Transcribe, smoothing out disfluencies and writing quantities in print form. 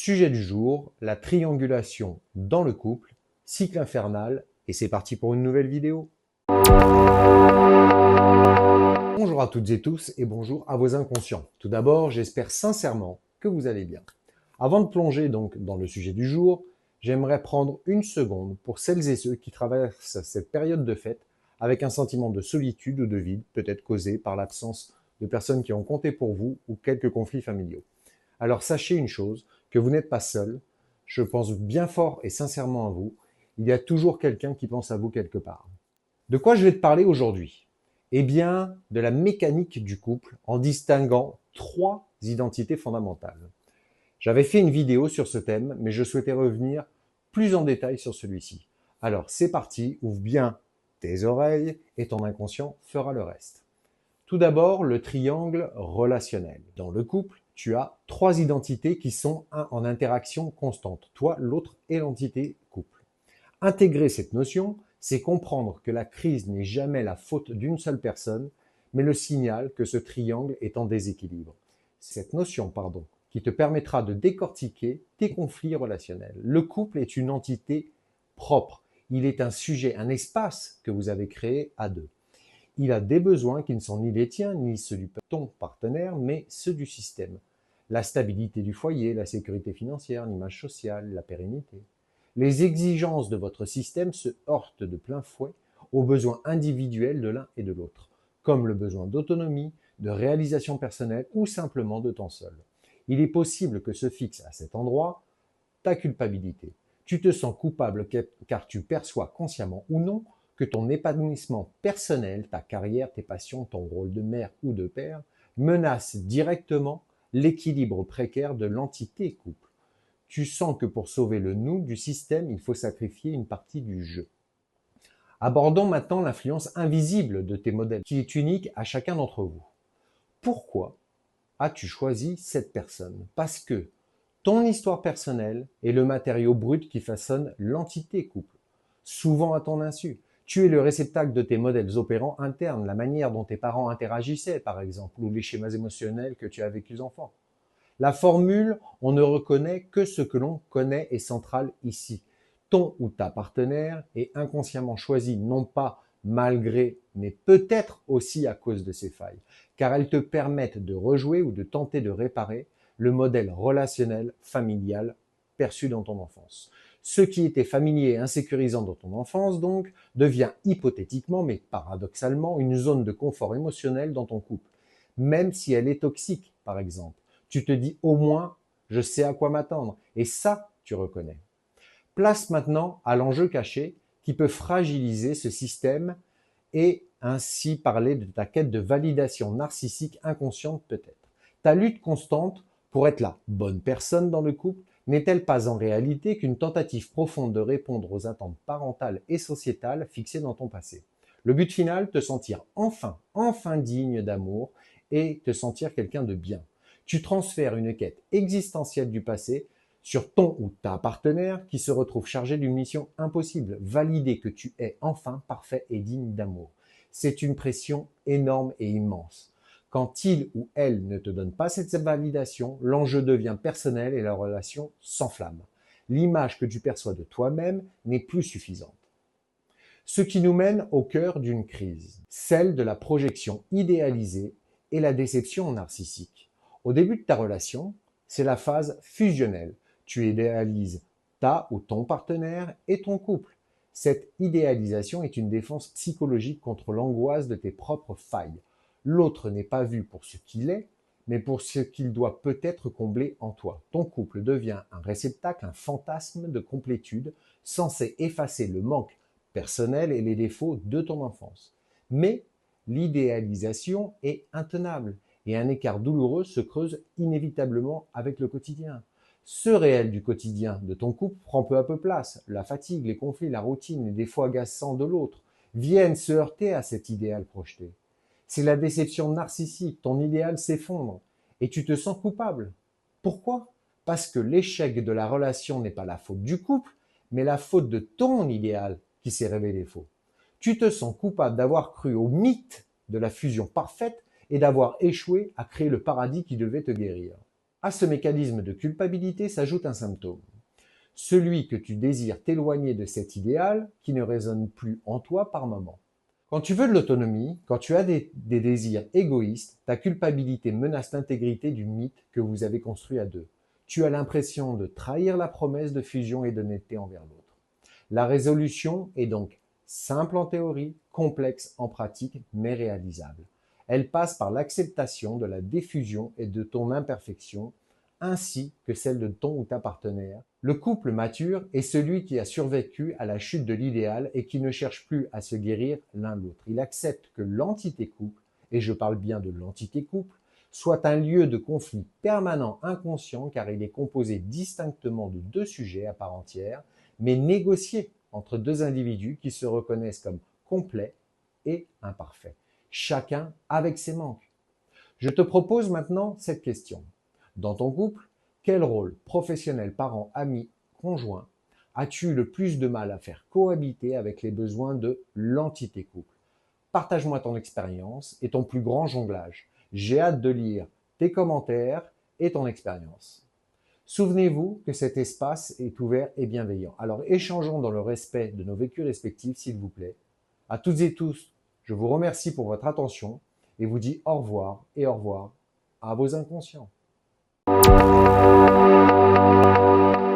Sujet du jour, la triangulation dans le couple, cycle infernal, et c'est parti pour une nouvelle vidéo. Bonjour à toutes et tous et bonjour à vos inconscients. Tout d'abord, j'espère sincèrement que vous allez bien. Avant de plonger donc dans le sujet du jour, j'aimerais prendre une seconde pour celles et ceux qui traversent cette période de fête avec un sentiment de solitude ou de vide, peut-être causé par l'absence de personnes qui ont compté pour vous ou quelques conflits familiaux. Alors sachez une chose, que vous n'êtes pas seul, je pense bien fort et sincèrement à vous, il y a toujours quelqu'un qui pense à vous quelque part. De quoi je vais te parler aujourd'hui? Eh bien, de la mécanique du couple en distinguant trois identités fondamentales. J'avais fait une vidéo sur ce thème, mais je souhaitais revenir plus en détail sur celui-ci. Alors c'est parti, ouvre bien tes oreilles et ton inconscient fera le reste. Tout d'abord, le triangle relationnel. Dans le couple, tu as trois identités qui sont en interaction constante. Toi, l'autre et l'entité couple. Intégrer cette notion, c'est comprendre que la crise n'est jamais la faute d'une seule personne, mais le signal que ce triangle est en déséquilibre. Cette notion, qui te permettra de décortiquer tes conflits relationnels. Le couple est une entité propre. Il est un sujet, un espace que vous avez créé à deux. Il a des besoins qui ne sont ni les tiens, ni ceux de ton partenaire, mais ceux du système. La stabilité du foyer, la sécurité financière, l'image sociale, la pérennité. Les exigences de votre système se heurtent de plein fouet aux besoins individuels de l'un et de l'autre, comme le besoin d'autonomie, de réalisation personnelle ou simplement de temps seul. Il est possible que se fixe à cet endroit ta culpabilité. Tu te sens coupable car tu perçois consciemment ou non que ton épanouissement personnel, ta carrière, tes passions, ton rôle de mère ou de père menacent directement l'équilibre précaire de l'entité couple. Tu sens que pour sauver le nous du système, il faut sacrifier une partie du jeu. Abordons maintenant l'influence invisible de tes modèles, qui est unique à chacun d'entre vous. Pourquoi as-tu choisi cette personne? Parce que ton histoire personnelle est le matériau brut qui façonne l'entité couple, souvent à ton insu. Tu es le réceptacle de tes modèles opérants internes, la manière dont tes parents interagissaient, par exemple, ou les schémas émotionnels que tu as vécus enfant. La formule « on ne reconnaît que ce que l'on connaît » est centrale ici. Ton ou ta partenaire est inconsciemment choisi non pas malgré, mais peut-être aussi à cause de ses failles, car elles te permettent de rejouer ou de tenter de réparer le modèle relationnel familial perçu dans ton enfance. Ce qui était familier et insécurisant dans ton enfance, donc, devient hypothétiquement, mais paradoxalement, une zone de confort émotionnel dans ton couple, même si elle est toxique, par exemple. Tu te dis au moins, je sais à quoi m'attendre, et ça, tu reconnais. Place maintenant à l'enjeu caché qui peut fragiliser ce système et ainsi parler de ta quête de validation narcissique inconsciente peut-être. Ta lutte constante pour être la bonne personne dans le couple n'est-elle pas en réalité qu'une tentative profonde de répondre aux attentes parentales et sociétales fixées dans ton passé? Le but final, te sentir enfin digne d'amour et te sentir quelqu'un de bien. Tu transfères une quête existentielle du passé sur ton ou ta partenaire qui se retrouve chargé d'une mission impossible, valider que tu es enfin parfait et digne d'amour. C'est une pression énorme et immense. Quand il ou elle ne te donne pas cette validation, l'enjeu devient personnel et la relation s'enflamme. L'image que tu perçois de toi-même n'est plus suffisante. Ce qui nous mène au cœur d'une crise, celle de la projection idéalisée et la déception narcissique. Au début de ta relation, c'est la phase fusionnelle. Tu idéalises ta ou ton partenaire et ton couple. Cette idéalisation est une défense psychologique contre l'angoisse de tes propres failles. L'autre n'est pas vu pour ce qu'il est, mais pour ce qu'il doit peut-être combler en toi. Ton couple devient un réceptacle, un fantasme de complétude, censé effacer le manque personnel et les défauts de ton enfance. Mais l'idéalisation est intenable et un écart douloureux se creuse inévitablement avec le quotidien. Ce réel du quotidien de ton couple prend peu à peu place. La fatigue, les conflits, la routine, les défauts agaçants de l'autre viennent se heurter à cet idéal projeté. C'est la déception narcissique, ton idéal s'effondre et tu te sens coupable. Pourquoi? Parce que l'échec de la relation n'est pas la faute du couple, mais la faute de ton idéal qui s'est révélé faux. Tu te sens coupable d'avoir cru au mythe de la fusion parfaite et d'avoir échoué à créer le paradis qui devait te guérir. À ce mécanisme de culpabilité s'ajoute un symptôme, celui que tu désires t'éloigner de cet idéal qui ne résonne plus en toi par moment. Quand tu veux de l'autonomie, quand tu as des désirs égoïstes, ta culpabilité menace l'intégrité du mythe que vous avez construit à deux. Tu as l'impression de trahir la promesse de fusion et d'honnêteté envers l'autre. La résolution est donc simple en théorie, complexe en pratique, mais réalisable. Elle passe par l'acceptation de la diffusion et de ton imperfection, ainsi que celle de ton ou ta partenaire. Le couple mature est celui qui a survécu à la chute de l'idéal et qui ne cherche plus à se guérir l'un l'autre. Il accepte que l'entité couple, et je parle bien de l'entité couple, soit un lieu de conflit permanent inconscient car il est composé distinctement de deux sujets à part entière, mais négocié entre deux individus qui se reconnaissent comme complets et imparfaits, chacun avec ses manques. Je te propose maintenant cette question. Dans ton couple, quel rôle professionnel, parent, ami, conjoint as-tu le plus de mal à faire cohabiter avec les besoins de l'entité couple? Partage-moi ton expérience et ton plus grand jonglage. J'ai hâte de lire tes commentaires et ton expérience. Souvenez-vous que cet espace est ouvert et bienveillant. Alors échangeons dans le respect de nos vécus respectifs, s'il vous plaît. À toutes et tous, je vous remercie pour votre attention et vous dis au revoir et au revoir à vos inconscients.